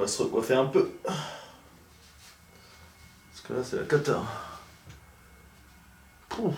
va se recoiffer un peu. Parce que là c'est la cata. Pouf.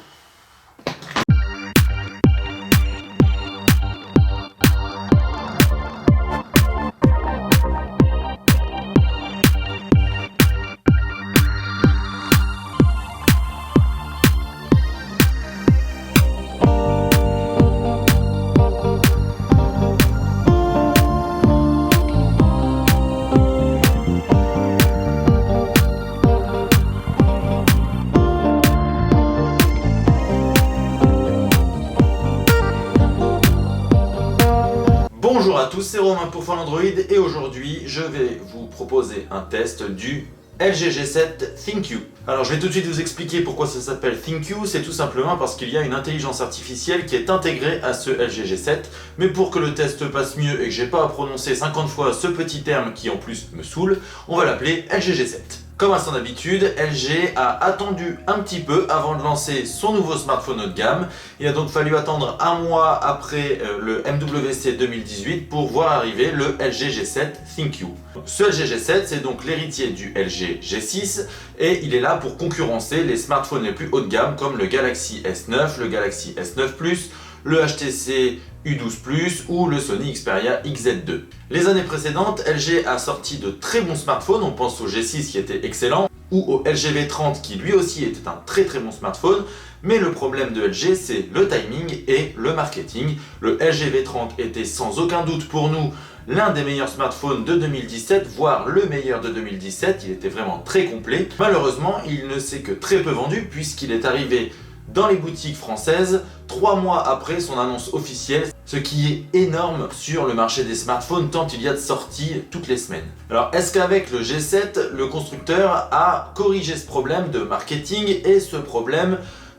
Bonjour à tous, c'est Romain pour Fun Android et aujourd'hui je vais vous proposer un test du LG G7 ThinQ. Alors je vais tout de suite vous expliquer pourquoi ça s'appelle ThinQ, c'est tout simplement parce qu'il y a une intelligence artificielle qui est intégrée à ce LG G7, mais pour que le test passe mieux et que j'ai pas à prononcer 50 fois ce petit terme qui en plus me saoule, on va l'appeler LG G7. Comme à son habitude, LG a attendu un petit peu avant de lancer son nouveau smartphone haut de gamme. Il a donc fallu attendre un mois après le MWC 2018 pour voir arriver le LG G7 ThinQ. Ce LG G7, c'est donc l'héritier du LG G6 et il est là pour concurrencer les smartphones les plus haut de gamme comme le Galaxy S9, le Galaxy S9 Plus, le HTC U12 Plus ou le Sony Xperia XZ2. Les années précédentes, LG a sorti de très bons smartphones, on pense au G6 qui était excellent, ou au LG V30 qui lui aussi était un très bon smartphone, mais le problème de LG c'est le timing et le marketing. Le LG V30 était sans aucun doute pour nous l'un des meilleurs smartphones de 2017, voire le meilleur de 2017, il était vraiment très complet. Malheureusement, il ne s'est que très peu vendu puisqu'il est arrivé dans les boutiques françaises 3 mois après son annonce officielle, ce qui est énorme sur le marché des smartphones tant il y a de sorties toutes les semaines. Alors est-ce qu'avec le G7, le constructeur a corrigé ce problème de marketing et ce problème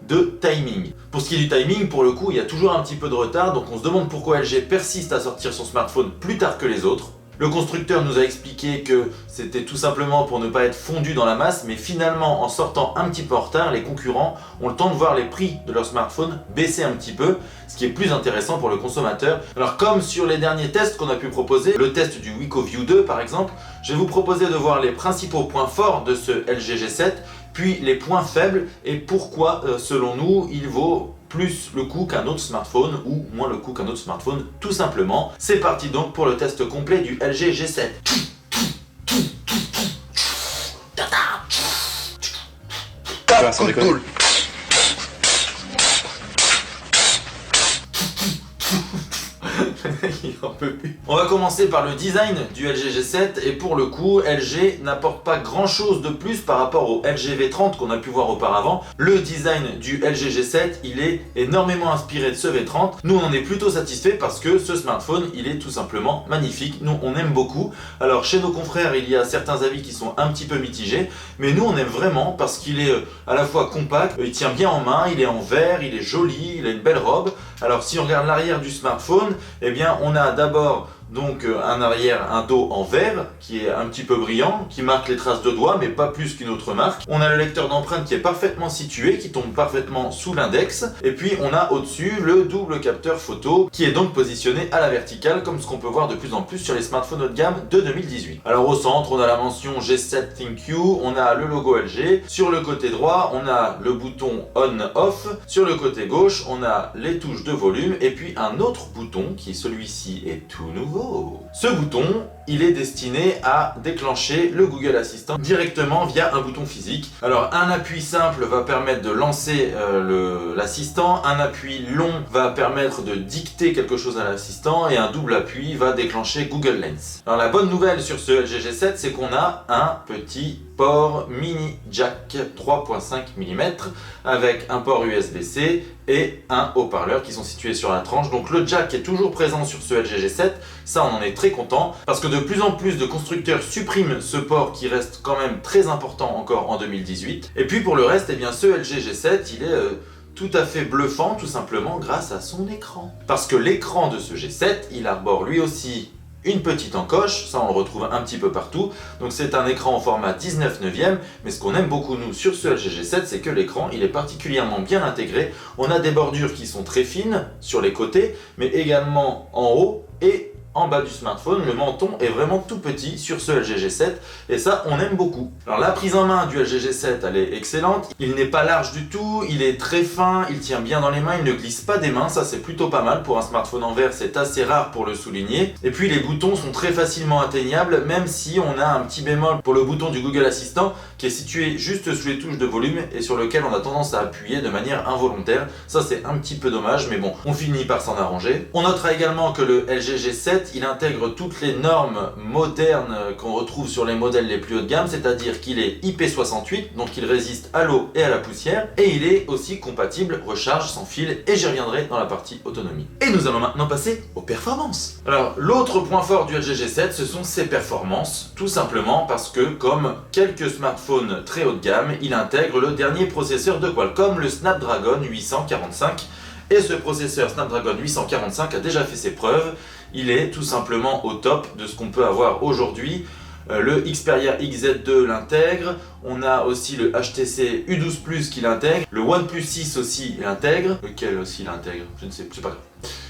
de timing? Pour ce qui est du timing, pour le coup, il y a toujours un petit peu de retard, donc on se demande pourquoi LG persiste à sortir son smartphone plus tard que les autres. Le constructeur nous a expliqué que c'était tout simplement pour ne pas être fondu dans la masse, mais finalement en sortant un petit peu en retard, les concurrents ont le temps de voir les prix de leurs smartphones baisser un petit peu, ce qui est plus intéressant pour le consommateur. Alors comme sur les derniers tests qu'on a pu proposer, le test du WecoView 2 par exemple, je vais vous proposer de voir les principaux points forts de ce LG G7, puis les points faibles et pourquoi selon nous il vaut plus le coup qu'un autre smartphone ou moins le coup qu'un autre smartphone tout simplement. C'est parti donc pour le test complet du LG G7. Sans déconner. Il en peut plus. On va commencer par le design du LG G7 et pour le coup LG n'apporte pas grand chose de plus par rapport au LG V30 qu'on a pu voir auparavant. Le design du LG G7 il est énormément inspiré de ce V30. Nous on en est plutôt satisfait parce que ce smartphone il est tout simplement magnifique. Nous on aime beaucoup. Alors chez nos confrères il y a certains avis qui sont un petit peu mitigés, mais nous on aime vraiment parce qu'il est à la fois compact, il tient bien en main, il est en verre, il est joli, il a une belle robe. Alors si on regarde l'arrière du smartphone, eh bien on a d'abord donc un dos en verre qui est un petit peu brillant, qui marque les traces de doigts mais pas plus qu'une autre marque. On a le lecteur d'empreintes qui est parfaitement situé, qui tombe parfaitement sous l'index. Et puis on a au-dessus le double capteur photo qui est donc positionné à la verticale comme ce qu'on peut voir de plus en plus sur les smartphones haut de gamme de 2018. Alors au centre on a la mention G7 ThinQ, on a le logo LG. Sur le côté droit on a le bouton on-off. Sur le côté gauche on a les touches de volume et puis un autre bouton qui celui-ci est tout nouveau. Ce bouton, il est destiné à déclencher le Google Assistant directement via un bouton physique. Alors un appui simple va permettre de lancer l'assistant, un appui long va permettre de dicter quelque chose à l'assistant et un double appui va déclencher Google Lens. Alors la bonne nouvelle sur ce LG G7 c'est qu'on a un petit port mini jack 3.5 mm avec un port USB-C et un haut-parleur qui sont situés sur la tranche. Donc le jack est toujours présent sur ce LG G7, ça on en est très content parce que de plus en plus de constructeurs suppriment ce port qui reste quand même très important encore en 2018. Et puis pour le reste, eh bien ce LG G7 il est tout à fait bluffant tout simplement grâce à son écran. Parce que l'écran de ce G7 il arbore lui aussi une petite encoche, ça on le retrouve un petit peu partout, donc c'est un écran en format 19/9, mais ce qu'on aime beaucoup nous sur ce LG G7 c'est que l'écran il est particulièrement bien intégré, on a des bordures qui sont très fines sur les côtés, mais également en haut et en bas du smartphone. Le menton est vraiment tout petit sur ce LG G7 et ça on aime beaucoup. Alors la prise en main du LG G7 elle est excellente, il n'est pas large du tout, il est très fin, il tient bien dans les mains, il ne glisse pas des mains, ça c'est plutôt pas mal pour un smartphone en verre, c'est assez rare pour le souligner. Et puis les boutons sont très facilement atteignables, même si on a un petit bémol pour le bouton du Google Assistant qui est situé juste sous les touches de volume et sur lequel on a tendance à appuyer de manière involontaire. Ça c'est un petit peu dommage, mais bon, on finit par s'en arranger. On notera également que le LG G7 il intègre toutes les normes modernes qu'on retrouve sur les modèles les plus haut de gamme, c'est-à-dire qu'il est IP68, donc il résiste à l'eau et à la poussière, et il est aussi compatible recharge sans fil, et j'y reviendrai dans la partie autonomie. Et nous allons maintenant passer aux performances. Alors l'autre point fort du LG G7 ce sont ses performances, tout simplement parce que comme quelques smartphones très haut de gamme, il intègre le dernier processeur de Qualcomm, le Snapdragon 845. Et ce processeur Snapdragon 845 a déjà fait ses preuves, il est tout simplement au top de ce qu'on peut avoir aujourd'hui. Le Xperia XZ2 l'intègre, on a aussi le HTC U12 Plus qui l'intègre, le OnePlus 6 aussi l'intègre, lequel aussi l'intègre, je ne sais, c'est pas grave.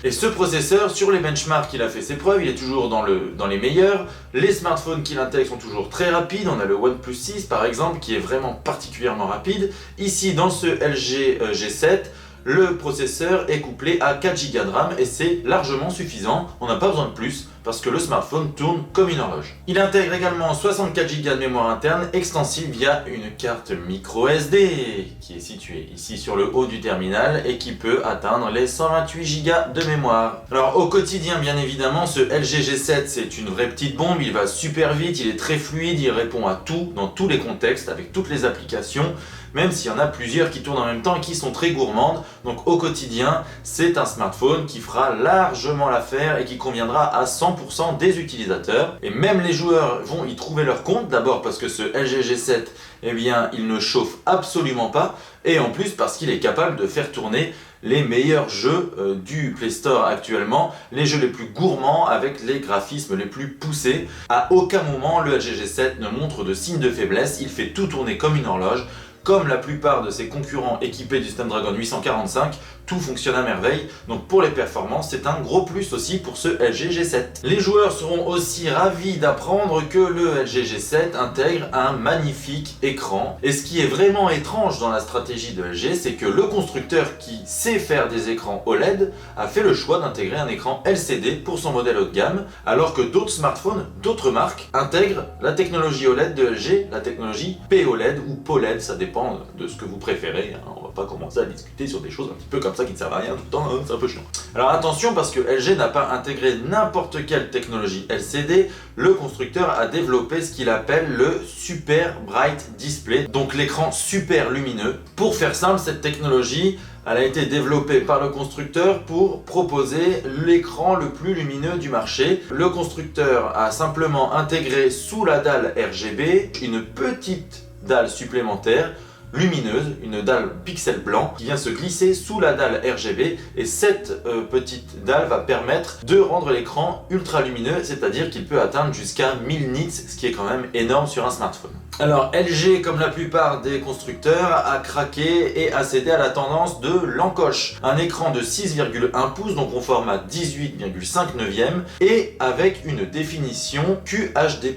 Et ce processeur, sur les benchmarks, il a fait ses preuves, il est toujours dans les meilleurs. Les smartphones qu'il intègre sont toujours très rapides, on a le OnePlus 6 par exemple qui est vraiment particulièrement rapide. Ici dans ce LG G7, le processeur est couplé à 4 Go de RAM et c'est largement suffisant, on n'a pas besoin de plus parce que le smartphone tourne comme une horloge. Il intègre également 64 Go de mémoire interne extensible via une carte micro SD qui est située ici sur le haut du terminal et qui peut atteindre les 128 Go de mémoire. Alors au quotidien bien évidemment ce LG G7 c'est une vraie petite bombe, il va super vite, il est très fluide, il répond à tout dans tous les contextes avec toutes les applications, même s'il y en a plusieurs qui tournent en même temps et qui sont très gourmandes. Donc au quotidien, c'est un smartphone qui fera largement l'affaire et qui conviendra à 100% des utilisateurs. Et même les joueurs vont y trouver leur compte, d'abord parce que ce LG G7, eh bien, il ne chauffe absolument pas, et en plus parce qu'il est capable de faire tourner les meilleurs jeux du Play Store actuellement, les jeux les plus gourmands avec les graphismes les plus poussés. À aucun moment le LG G7 ne montre de signe de faiblesse, il fait tout tourner comme une horloge. Comme la plupart de ses concurrents équipés du Snapdragon 845, tout fonctionne à merveille, donc pour les performances, c'est un gros plus aussi pour ce LG G7. Les joueurs seront aussi ravis d'apprendre que le LG G7 intègre un magnifique écran. Et ce qui est vraiment étrange dans la stratégie de LG, c'est que le constructeur qui sait faire des écrans OLED a fait le choix d'intégrer un écran LCD pour son modèle haut de gamme, alors que d'autres smartphones, d'autres marques, intègrent la technologie OLED de LG, la technologie POLED ou POLED, ça dépend de ce que vous préférez, hein. On va pas commencer à discuter sur des choses un petit peu comme ça qui ne servent à rien tout le temps, hein, c'est un peu chiant. Alors attention parce que LG n'a pas intégré n'importe quelle technologie LCD, le constructeur a développé ce qu'il appelle le Super Bright Display, donc l'écran super lumineux. Pour faire simple, cette technologie elle a été développée par le constructeur pour proposer l'écran le plus lumineux du marché. Le constructeur a simplement intégré sous la dalle RGB une petite dalle supplémentaire lumineuse, une dalle pixel blanc qui vient se glisser sous la dalle RGB, et cette petite dalle va permettre de rendre l'écran ultra lumineux, c'est-à-dire qu'il peut atteindre jusqu'à 1000 nits, ce qui est quand même énorme sur un smartphone. Alors LG, comme la plupart des constructeurs, a craqué et a cédé à la tendance de l'encoche. Un écran de 6,1 pouces, donc au format 18,5 neuvième, et avec une définition QHD+,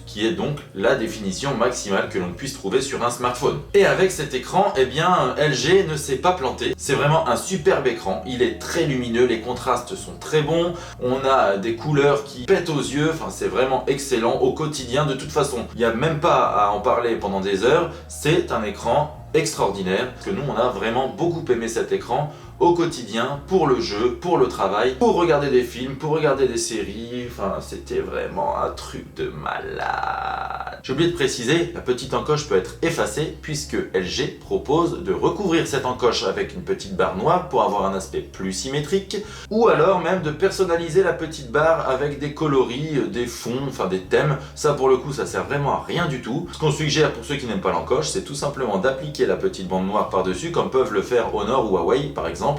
qui est donc la définition maximale que l'on puisse trouver sur un smartphone. Et avec cet écran, eh bien, LG ne s'est pas planté. C'est vraiment un superbe écran, il est très lumineux, les contrastes sont très bons, on a des couleurs qui pètent aux yeux, enfin c'est vraiment excellent au quotidien. De toute façon, il n'y a même pas à en parler pendant des heures, c'est un écran extraordinaire, parce que nous on a vraiment beaucoup aimé cet écran au quotidien, pour le jeu, pour le travail, pour regarder des films, pour regarder des séries, enfin c'était vraiment un truc de malade. J'ai oublié de préciser, la petite encoche peut être effacée puisque LG propose de recouvrir cette encoche avec une petite barre noire pour avoir un aspect plus symétrique, ou alors même de personnaliser la petite barre avec des coloris, des fonds, enfin des thèmes. Ça pour le coup ça sert vraiment à rien du tout. Ce qu'on suggère pour ceux qui n'aiment pas l'encoche, c'est tout simplement d'appliquer la petite bande noire par dessus comme peuvent le faire Honor ou Huawei par exemple.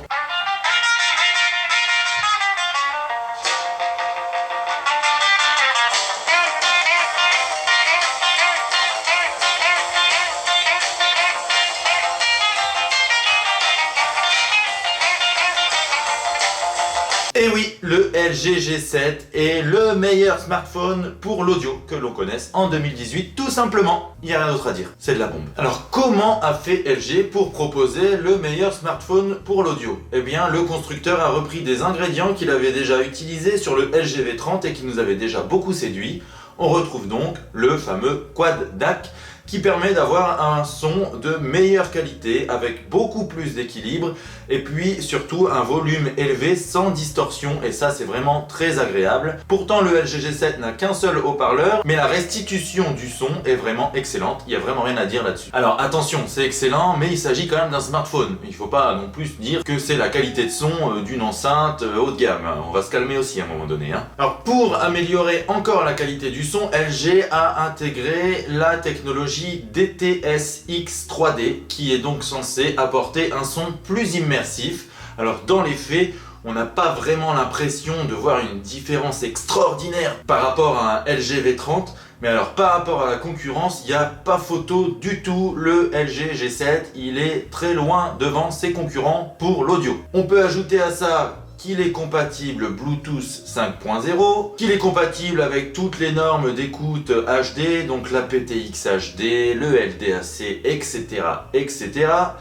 Et oui, le LG G7 est le meilleur smartphone pour l'audio que l'on connaisse en 2018, tout simplement. Il n'y a rien d'autre à dire, c'est de la bombe. Alors comment a fait LG pour proposer le meilleur smartphone pour l'audio? Eh bien, le constructeur a repris des ingrédients qu'il avait déjà utilisés sur le LG V30 et qui nous avaient déjà beaucoup séduit. On retrouve donc le fameux Quad DAC qui permet d'avoir un son de meilleure qualité avec beaucoup plus d'équilibre et puis surtout un volume élevé sans distorsion, et ça c'est vraiment très agréable. Pourtant le LG G7 n'a qu'un seul haut-parleur, mais la restitution du son est vraiment excellente, il n'y a vraiment rien à dire là-dessus. Alors attention, c'est excellent, mais il s'agit quand même d'un smartphone. Il ne faut pas non plus dire que c'est la qualité de son d'une enceinte haut de gamme. On va se calmer aussi à un moment donné. Alors pour améliorer encore la qualité du son, LG a intégré la technologie DTS-X 3D qui est donc censé apporter un son plus immersif. Alors dans les faits, on n'a pas vraiment l'impression de voir une différence extraordinaire par rapport à un LG V30, mais alors par rapport à la concurrence, il n'y a pas photo du tout. Le LG G7, il est très loin devant ses concurrents pour l'audio. On peut ajouter à ça qu'il est compatible Bluetooth 5.0, qu'il est compatible avec toutes les normes d'écoute HD, donc l'aptX HD, le LDAC, etc., etc.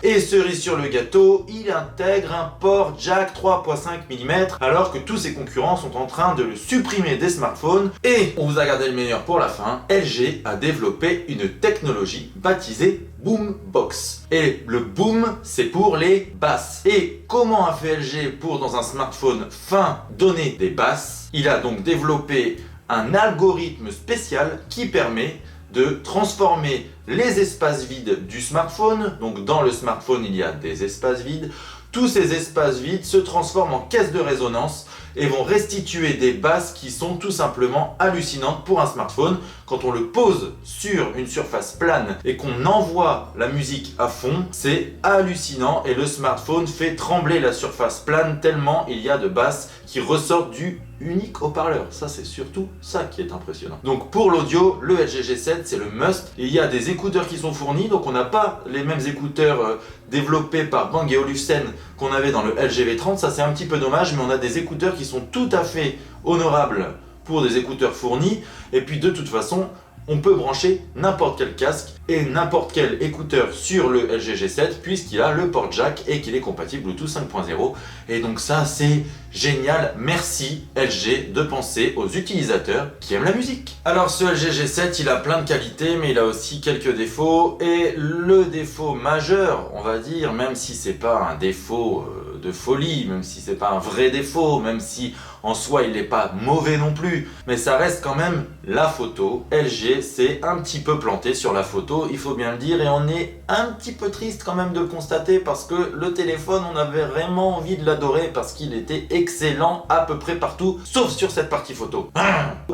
Et cerise sur le gâteau, il intègre un port jack 3.5 mm, alors que tous ses concurrents sont en train de le supprimer des smartphones. Et on vous a gardé le meilleur pour la fin, LG a développé une technologie baptisée Boombox. Et le boom, c'est pour les basses. Et comment a fait LG pour, dans un smartphone fin, donner des basses? Il a donc développé un algorithme spécial qui permet de transformer les espaces vides du smartphone. Donc dans le smartphone, il y a des espaces vides. Tous ces espaces vides se transforment en caisse de résonance et vont restituer des basses qui sont tout simplement hallucinantes pour un smartphone. Quand on le pose sur une surface plane et qu'on envoie la musique à fond, c'est hallucinant et le smartphone fait trembler la surface plane tellement il y a de basses qui ressortent du unique haut-parleur. Ça, c'est surtout ça qui est impressionnant. Donc pour l'audio, le LG G7 c'est le must. Et il y a des écouteurs qui sont fournis, donc on n'a pas les mêmes écouteurs développés par Bang & Olufsen qu'on avait dans le LG V30. Ça c'est un petit peu dommage, mais on a des écouteurs qui sont tout à fait honorables pour des écouteurs fournis. Et puis de toute façon, on peut brancher n'importe quel casque et n'importe quel écouteur sur le LG G7 puisqu'il a le port jack et qu'il est compatible Bluetooth 5.0. Et donc ça c'est génial, merci LG de penser aux utilisateurs qui aiment la musique. Alors ce LG G7 il a plein de qualités mais il a aussi quelques défauts, et le défaut majeur on va dire, même si c'est pas un défaut de folie, même si c'est pas un vrai défaut, même si en soi il n'est pas mauvais non plus, mais ça reste quand même la photo. LG s'est un petit peu planté sur la photo, il faut bien le dire, et on est un petit peu triste quand même de le constater parce que le téléphone on avait vraiment envie de l'adorer parce qu'il était excellent à peu près partout sauf sur cette partie photo.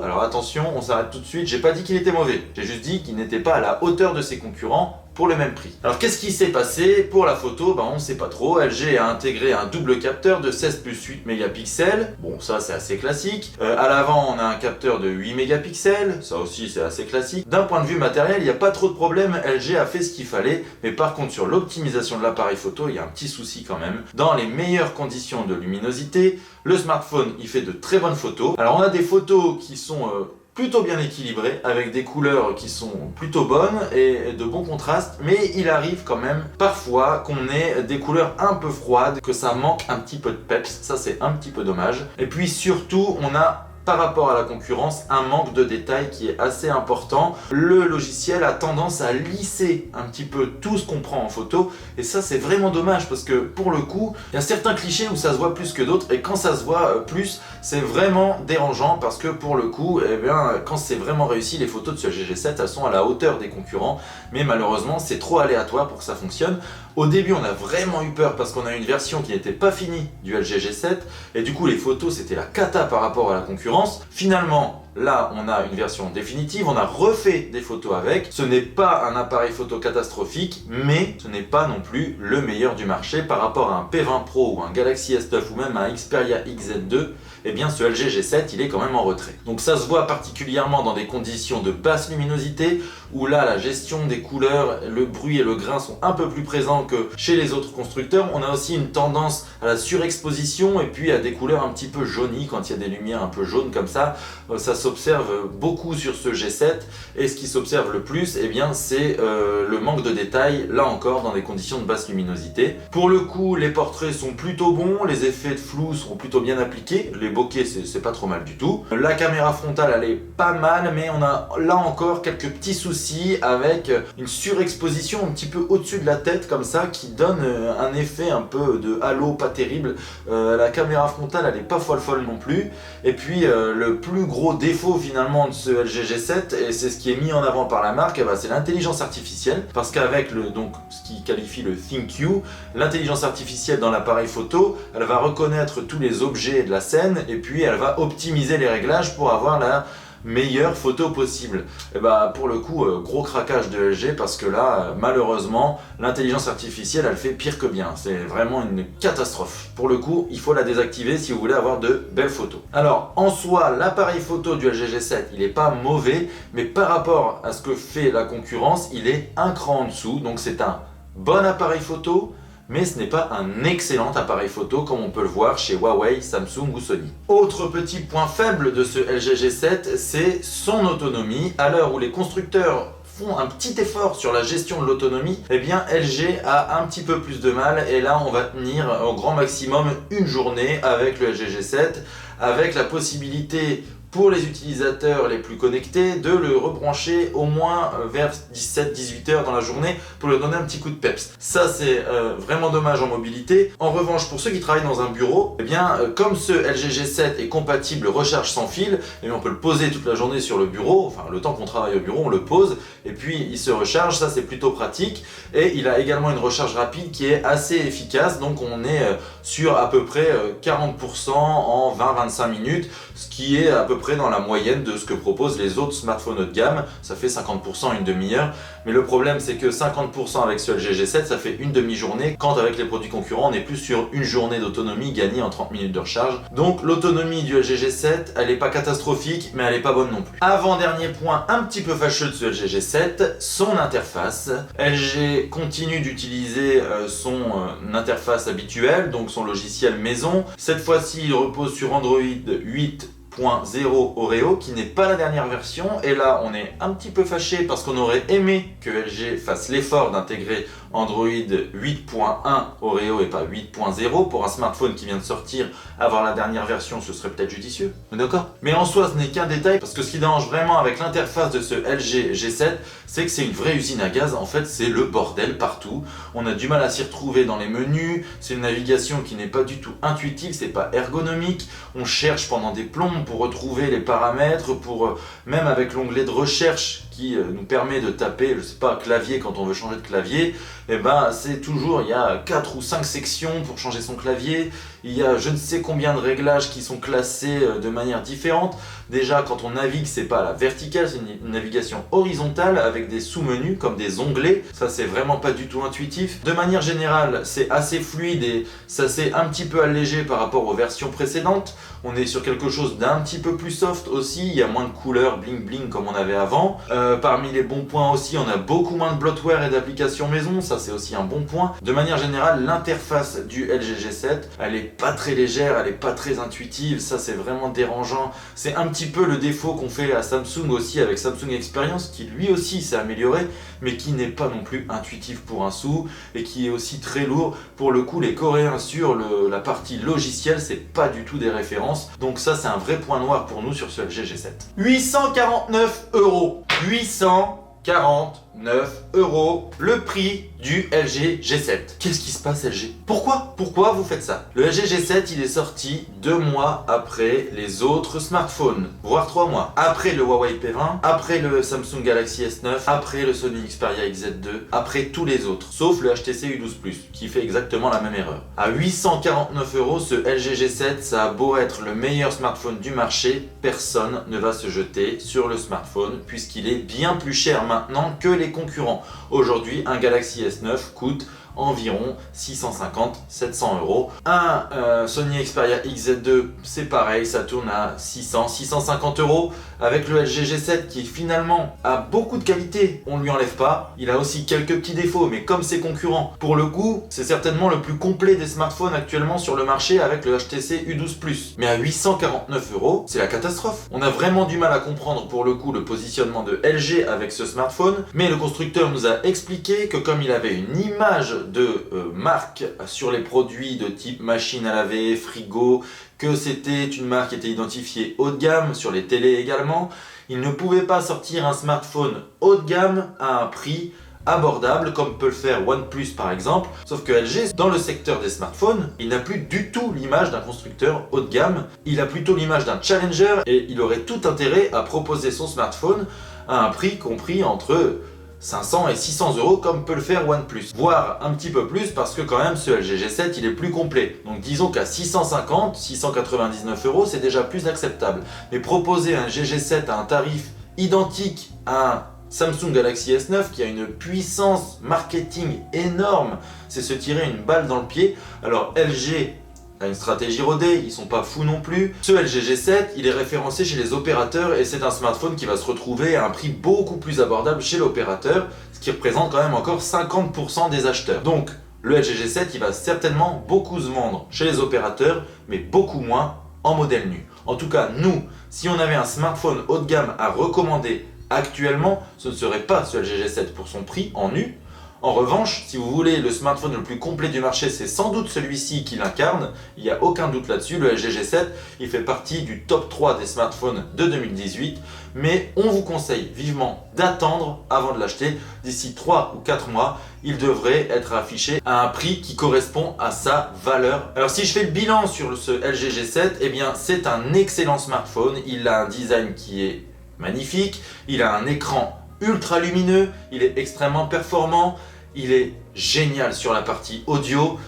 Alors attention, on s'arrête tout de suite, j'ai pas dit qu'il était mauvais, j'ai juste dit qu'il n'était pas à la hauteur de ses concurrents pour le même prix. Alors qu'est-ce qui s'est passé pour la photo? On ne sait pas trop. LG a intégré un double capteur de 16+8 mégapixels. Bon, ça c'est assez classique. À l'avant on a un capteur de 8 mégapixels, ça aussi c'est assez classique. D'un point de vue matériel, il n'y a pas trop de problème, LG a fait ce qu'il fallait, mais par contre sur l'optimisation de l'appareil photo, il y a un petit souci quand même. Dans les meilleures conditions de luminosité, le smartphone il fait de très bonnes photos. Alors on a des photos qui sont plutôt bien équilibré, avec des couleurs qui sont plutôt bonnes et de bons contrastes, mais il arrive quand même parfois qu'on ait des couleurs un peu froides, que ça manque un petit peu de peps, ça c'est un petit peu dommage. Et puis surtout, on a par rapport à la concurrence, un manque de détails qui est assez important. Le logiciel a tendance à lisser un petit peu tout ce qu'on prend en photo, et ça c'est vraiment dommage parce que pour le coup, il y a certains clichés où ça se voit plus que d'autres, et quand ça se voit plus, c'est vraiment dérangeant parce que pour le coup, eh bien, quand c'est vraiment réussi, les photos de ce G7 elles sont à la hauteur des concurrents, mais malheureusement c'est trop aléatoire pour que ça fonctionne. Au début on a vraiment eu peur parce qu'on a une version qui n'était pas finie du LG G7, et du coup les photos c'était la cata par rapport à la concurrence. Finalement, là on a une version définitive, on a refait des photos avec. Ce n'est pas un appareil photo catastrophique, mais ce n'est pas non plus le meilleur du marché par rapport à un P20 Pro ou un Galaxy S9 ou même un Xperia XZ2. Eh bien ce LG G7 il est quand même en retrait. Donc ça se voit particulièrement dans des conditions de basse luminosité où là la gestion des couleurs, le bruit et le grain sont un peu plus présents que chez les autres constructeurs. On a aussi une tendance à la surexposition et puis à des couleurs un petit peu jaunies quand il y a des lumières un peu jaunes comme ça. Ça s'observe beaucoup sur ce G7 et ce qui s'observe le plus eh bien c'est le manque de détails là encore dans des conditions de basse luminosité. Pour le coup les portraits sont plutôt bons, les effets de flou sont plutôt bien appliqués, les bokeh c'est pas trop mal du tout. La caméra frontale elle est pas mal mais on a là encore quelques petits soucis avec une surexposition un petit peu au-dessus de la tête comme ça qui donne un effet un peu de halo pas terrible. La caméra frontale elle est pas folle non plus et puis le plus gros défaut finalement de ce LG G7 et c'est ce qui est mis en avant par la marque, c'est l'intelligence artificielle parce qu'avec donc ce qui qualifie le ThinQ, l'intelligence artificielle dans l'appareil photo elle va reconnaître tous les objets de la scène et puis elle va optimiser les réglages pour avoir la meilleure photo possible. Et pour le coup gros craquage de LG parce que là malheureusement l'intelligence artificielle elle fait pire que bien, c'est vraiment une catastrophe. Pour le coup il faut la désactiver si vous voulez avoir de belles photos. Alors en soi l'appareil photo du LG G7 il est pas mauvais mais par rapport à ce que fait la concurrence il est un cran en dessous, donc c'est un bon appareil photo mais ce n'est pas un excellent appareil photo comme on peut le voir chez Huawei, Samsung ou Sony. Autre petit point faible de ce LG G7, c'est son autonomie. À l'heure où les constructeurs font un petit effort sur la gestion de l'autonomie, eh bien LG a un petit peu plus de mal et là on va tenir au grand maximum une journée avec le LG G7 avec la possibilité pour les utilisateurs les plus connectés de le rebrancher au moins vers 17-18 heures dans la journée pour lui donner un petit coup de peps. Ça c'est vraiment dommage en mobilité. En revanche pour ceux qui travaillent dans un bureau, eh bien comme ce LG G7 est compatible recharge sans fil, eh bien, on peut le poser toute la journée sur le bureau, enfin le temps qu'on travaille au bureau on le pose et puis il se recharge, ça c'est plutôt pratique et il a également une recharge rapide qui est assez efficace donc on est sur à peu près 40% en 20-25 minutes, ce qui est à peu près dans la moyenne de ce que proposent les autres smartphones haut de gamme, ça fait 50% une demi-heure, mais le problème c'est que 50% avec ce LG G7 ça fait une demi-journée, quand avec les produits concurrents on est plus sur une journée d'autonomie gagnée en 30 minutes de recharge. Donc l'autonomie du LG G7 elle est pas catastrophique mais elle est pas bonne non plus. Avant-dernier point un petit peu fâcheux de ce LG G7, son interface. LG continue d'utiliser son interface habituelle, donc son logiciel maison. Cette fois-ci il repose sur Android 8.0 Oreo qui n'est pas la dernière version et là on est un petit peu fâché parce qu'on aurait aimé que LG fasse l'effort d'intégrer Android 8.1 Oreo et pas 8.0 pour un smartphone qui vient de sortir. Avoir la dernière version ce serait peut-être judicieux, d'accord? Mais en soi ce n'est qu'un détail parce que ce qui dérange vraiment avec l'interface de ce LG G7 c'est que c'est une vraie usine à gaz, en fait c'est le bordel partout, on a du mal à s'y retrouver dans les menus, c'est une navigation qui n'est pas du tout intuitive, c'est pas ergonomique, on cherche pendant des plombes pour retrouver les paramètres, pour même avec l'onglet de recherche qui nous permet de taper, je sais pas, clavier quand on veut changer de clavier, et c'est toujours, il y a 4 ou 5 sections pour changer son clavier, il y a je ne sais combien de réglages qui sont classés de manière différente. Déjà quand on navigue c'est pas à la verticale, c'est une navigation horizontale avec des sous-menus comme des onglets, ça c'est vraiment pas du tout intuitif. De manière générale c'est assez fluide et ça s'est un petit peu allégé par rapport aux versions précédentes. On est sur quelque chose d'un petit peu plus soft aussi, il y a moins de couleurs bling bling comme on avait avant. Parmi les bons points aussi, on a beaucoup moins de bloatware et d'applications maison, ça c'est aussi un bon point. De manière générale, l'interface du LG G7, elle est pas très légère, elle est pas très intuitive, ça c'est vraiment dérangeant. C'est un petit peu le défaut qu'on fait à Samsung aussi avec Samsung Experience, qui lui aussi s'est amélioré, mais qui n'est pas non plus intuitif pour un sou, et qui est aussi très lourd. Pour le coup, les Coréens sur la partie logicielle, c'est pas du tout des références, donc ça c'est un vrai point noir pour nous sur ce LG G7. 849 €. 849 €. Le prix du LG G7. Qu'est-ce qui se passe LG? Pourquoi vous faites ça? Le LG G7 il est sorti 2 mois après les autres smartphones, voire 3 mois. Après le Huawei P20, après le Samsung Galaxy S9, après le Sony Xperia XZ2, après tous les autres, sauf le HTC U12 Plus, qui fait exactement la même erreur. À 849 €, ce LG G7, ça a beau être le meilleur smartphone du marché, personne ne va se jeter sur le smartphone, puisqu'il est bien plus cher maintenant que les concurrents. Aujourd'hui, un Galaxy S9 coûte environ 650-700 €. Un Sony Xperia XZ2, c'est pareil, ça tourne à 600-650 €. Avec le LG G7 qui finalement a beaucoup de qualité, on ne lui enlève pas. Il a aussi quelques petits défauts, mais comme ses concurrents, pour le coup, c'est certainement le plus complet des smartphones actuellement sur le marché avec le HTC U12 Plus. Mais à 849 €, c'est la catastrophe. On a vraiment du mal à comprendre pour le coup le positionnement de LG avec ce smartphone, mais le constructeur nous a expliqué que comme il avait une image de marque sur les produits de type machine à laver, frigo, que c'était une marque qui était identifiée haut de gamme, sur les télés également, il ne pouvait pas sortir un smartphone haut de gamme à un prix abordable comme peut le faire OnePlus par exemple, sauf que LG dans le secteur des smartphones, il n'a plus du tout l'image d'un constructeur haut de gamme, il a plutôt l'image d'un challenger et il aurait tout intérêt à proposer son smartphone à un prix compris entre 500 et 600 € comme peut le faire OnePlus, voire un petit peu plus parce que quand même ce LG G7 il est plus complet. Donc disons qu'à 650-699 € c'est déjà plus acceptable. Mais proposer un GG7 à un tarif identique à un Samsung Galaxy S9 qui a une puissance marketing énorme, c'est se tirer une balle dans le pied. Alors LG a une stratégie rodée, ils sont pas fous non plus. Ce LG G7, il est référencé chez les opérateurs et c'est un smartphone qui va se retrouver à un prix beaucoup plus abordable chez l'opérateur, ce qui représente quand même encore 50% des acheteurs. Donc le LG G7, il va certainement beaucoup se vendre chez les opérateurs, mais beaucoup moins en modèle nu. En tout cas, nous, si on avait un smartphone haut de gamme à recommander actuellement, ce ne serait pas ce LG G7 pour son prix en nu. En revanche, si vous voulez le smartphone le plus complet du marché, c'est sans doute celui-ci qui l'incarne, il n'y a aucun doute là-dessus, le LG G7, il fait partie du top 3 des smartphones de 2018, mais on vous conseille vivement d'attendre avant de l'acheter. D'ici 3 ou 4 mois, il devrait être affiché à un prix qui correspond à sa valeur. Alors si je fais le bilan sur ce LG G7, eh bien c'est un excellent smartphone, il a un design qui est magnifique, il a un écran ultra lumineux, il est extrêmement performant, il est génial sur la partie audio,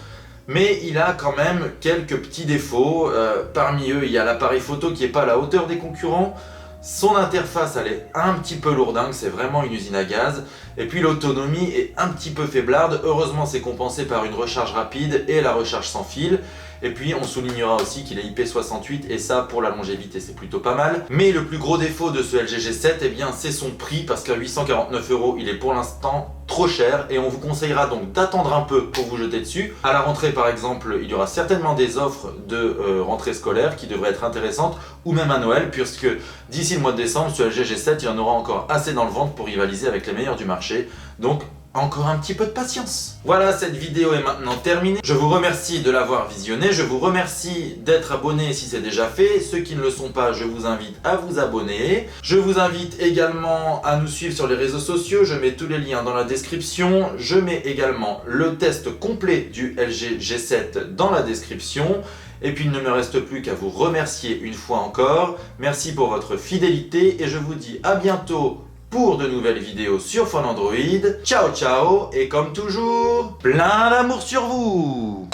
mais il a quand même quelques petits défauts. Parmi eux, il y a l'appareil photo qui n'est pas à la hauteur des concurrents, son interface elle est un petit peu lourdingue, c'est vraiment une usine à gaz, et puis l'autonomie est un petit peu faiblarde. Heureusement c'est compensé par une recharge rapide et la recharge sans fil. Et puis on soulignera aussi qu'il est IP68 et ça pour la longévité c'est plutôt pas mal. Mais le plus gros défaut de ce LG G7 eh bien c'est son prix, parce qu'à 849 € il est pour l'instant trop cher et on vous conseillera donc d'attendre un peu pour vous jeter dessus. À la rentrée par exemple il y aura certainement des offres de rentrée scolaire qui devraient être intéressantes, ou même à Noël, puisque d'ici le mois de décembre ce LG G7 il y en aura encore assez dans le ventre pour rivaliser avec les meilleurs du marché. Donc encore un petit peu de patience. Voilà, cette vidéo est maintenant terminée. Je vous remercie de l'avoir visionnée. Je vous remercie d'être abonné si c'est déjà fait. Ceux qui ne le sont pas, je vous invite à vous abonner. Je vous invite également à nous suivre sur les réseaux sociaux. Je mets tous les liens dans la description. Je mets également le test complet du LG G7 dans la description. Et puis il ne me reste plus qu'à vous remercier une fois encore. Merci pour votre fidélité et je vous dis à bientôt pour de nouvelles vidéos sur Phone Android. Ciao ciao, et comme toujours, plein d'amour sur vous!